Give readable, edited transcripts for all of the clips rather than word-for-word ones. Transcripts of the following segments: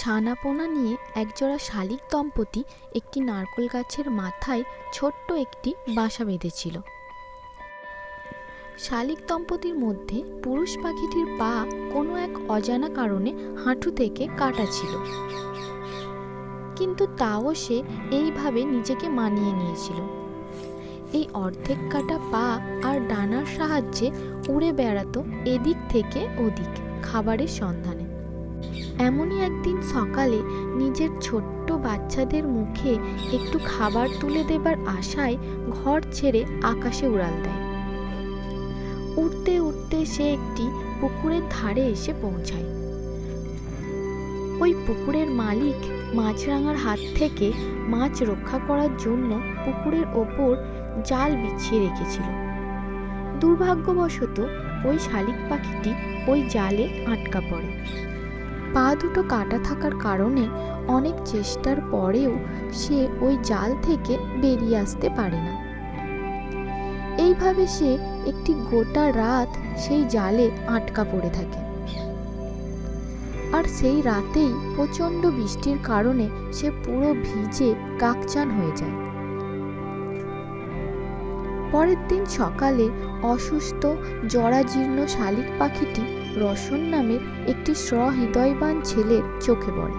ছানাপোনা নিয়ে একজোড়া শালিক দম্পতি একটি নারকেল গাছের মাথায় ছোট্ট একটি বাসা বেঁধেছিল। শালিক দম্পতির মধ্যে পুরুষ পাখিটির পা কোনো এক অজানা কারণে হাঁটু থেকে কাটা ছিল, কিন্তু তাও সে এইভাবে নিজেকে মানিয়ে নিয়েছিল। এই অর্ধেক কাটা পা আর ডানার সাহায্যে উড়ে বেড়াতো এদিক থেকে ওদিক খাবারের সন্ধানে। এমনই একদিন সকালে নিজের ছোট্ট বাচ্চাদের মুখে একটু খাবার তুলে দেবার আশায় ঘর ছেড়ে আকাশে উড়াল দেয়। উড়তে উড়তে সে একটি পুকুরের ধারে এসে পৌঁছায়। ওই পুকুরের মালিক মাছরাঙার হাত থেকে মাছ রক্ষা করার জন্য পুকুরের ওপর জাল বিছিয়ে রেখেছিল। দুর্ভাগ্যবশত ওই শালিক পাখিটি ওই জালে আটকা পড়ে। পা দুটো কাটা থাকার কারণে অনেক চেষ্টার পরেও সে ওই জাল থেকে বেরিয়ে আসতে পারে না। এইভাবে সে একটি গোটা রাত সেই জালে আটকা পড়ে থাকে। আর সেই রাতেই প্রচণ্ড বৃষ্টির কারণে সে পুরো ভিজে কাকচান হয়ে যায়। পরের দিন সকালে অসুস্থ জরাজীর্ণ শালিক পাখিটি রসন নামের একটি সহৃদয়বান ছেলের চোখে পড়ে।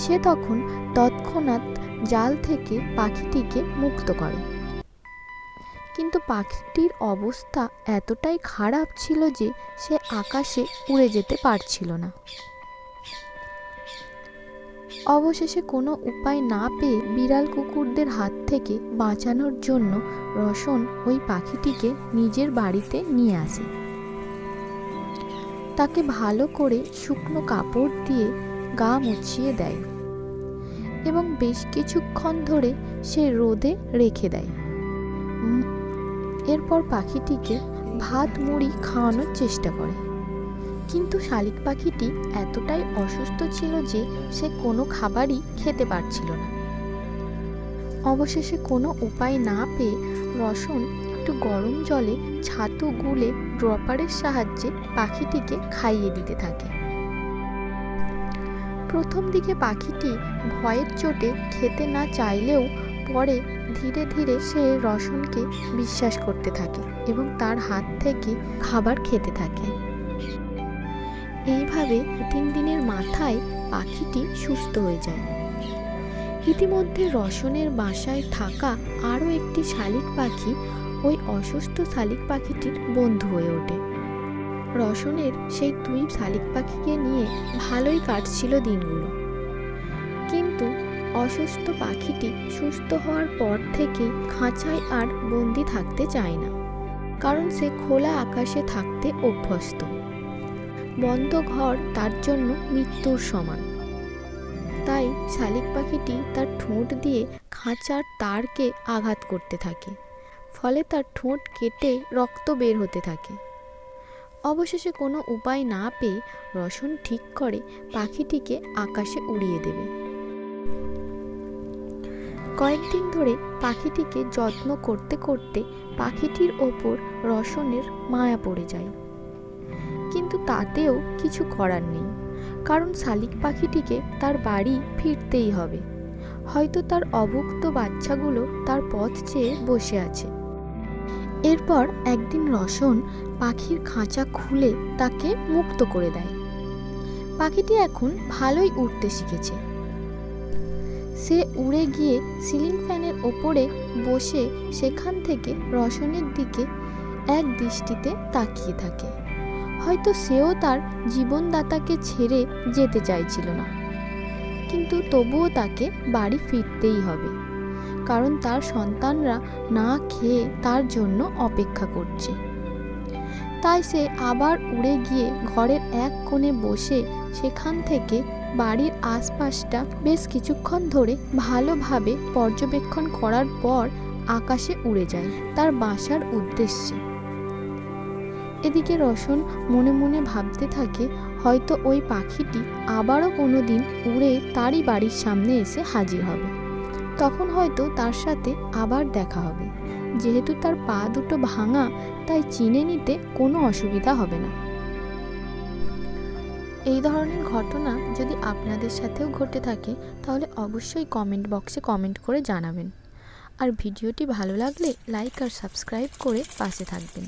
সে তখন তৎক্ষণাৎ জাল থেকে পাখিটিকে মুক্ত করে, কিন্তু পাখিটির অবস্থা এতটাই খারাপ ছিল যে সে আকাশে উড়ে যেতে পারছিল না। অবশেষে কোনো উপায় না পেয়ে বিড়াল কুকুরদের হাত থেকে বাঁচানোর জন্য রসন ওই পাখিটিকে নিজের বাড়িতে নিয়ে আসে। তাকে ভালো করে শুকনো কাপড় দিয়ে গা মুছিয়ে দেয় এবং বেশ কিছুক্ষণ ধরে সে রোদে রেখে দেয়। এরপর পাখিটিকে ভাত মুড়ি খাওয়ানোর চেষ্টা করে, কিন্তু শালিক পাখিটি এতটাই অসুস্থ ছিল যে সে কোনো খাবারই খেতে পারছিল না। অবশেষে কোনো উপায় না পেয়ে রসন একটু গরম জলে ছাতু গুলে ড্রপারের সাহায্যে পাখিটিকে খাইয়ে দিতে থাকে। প্রথম দিকে পাখিটি ভয়ের চোটে খেতে না চাইলেও পরে ধীরে ধীরে সে রসনকে বিশ্বাস করতে থাকে এবং তার হাত থেকে খাবার খেতে থাকে। এইভাবে 3 দিনের মাথায় পাখিটি সুস্থ হয়ে যায়। ইতিমধ্যে রসনের বাসায় থাকা আরও একটি শালিক পাখি ওই অসুস্থ শালিক পাখিটির বন্ধু হয়ে ওঠে। রসনের সেই 2 শালিক পাখিকে নিয়ে ভালোই কাটছিল দিনগুলো, কিন্তু অসুস্থ পাখিটি সুস্থ হওয়ার পর থেকে খাঁচায় আর বন্দি থাকতে চায় না, কারণ সে খোলা আকাশে থাকতে অভ্যস্ত। বন্ধ ঘর তার জন্য মৃত্যুর সমান। তাই শালিক পাখিটি তার ঠোঁট দিয়ে খাঁচার তারকে আঘাত করতে থাকে, ফলে তার ঠোঁট কেটে রক্ত বের হতে থাকে। অবশেষে কোনো উপায় না পেয়ে রসন ঠিক করে পাখিটিকে আকাশে উড়িয়ে দেবে। কয়েকদিন ধরে পাখিটিকে যত্ন করতে করতে পাখিটির ওপর রসনের মায়া পড়ে যায়, কিন্তু তাতেও কিছু করার নেই, কারণ শালিক পাখিটিকে তার বাড়ি ফিরতেই হবে। হয়তো তার অভুক্ত বাচ্চাগুলো তার পথ চেয়ে বসে আছে। এরপর একদিন রসন পাখির খাঁচা খুলে তাকে মুক্ত করে দেয়। পাখিটি এখন ভালোই উড়তে শিখেছে। সে উড়ে গিয়ে সিলিং ফ্যানের ওপরে বসে সেখান থেকে রসনের দিকে এক দৃষ্টিতে তাকিয়ে থাকে। হয়তো সেও তার জীবনদাতাকে ছেড়ে যেতে চাইছিল না, কিন্তু তবুও তাকে বাড়ি ফিরতেই হবে, কারণ তার সন্তানরা না খেয়ে তার জন্য অপেক্ষা করছে। তাই সে আবার উড়ে গিয়ে ঘরের এক কোণে বসে সেখান থেকে বাড়ির আশপাশটা বেশ কিছুক্ষণ ধরে ভালোভাবে পর্যবেক্ষণ করার পর আকাশে উড়ে যায় তার বাসার উদ্দেশ্যে। এদিকে রসন মনে মনে ভাবতে থাকে, হয়তো ওই পাখিটি আবারও কোনো দিন উড়ে তারই বাড়ির সামনে এসে হাজির হবে। তখন হয়তো তার সাথে আবার দেখা হবে। যেহেতু তার পা দুটো ভাঙা, তাই চিনে নিতে কোনো অসুবিধা হবে না। এই ধরনের ঘটনা যদি আপনাদের সাথেও ঘটে থাকে তাহলে অবশ্যই কমেন্ট বক্সে কমেন্ট করে জানাবেন। আর ভিডিওটি ভালো লাগলে লাইক আর সাবস্ক্রাইব করে পাশে থাকবেন।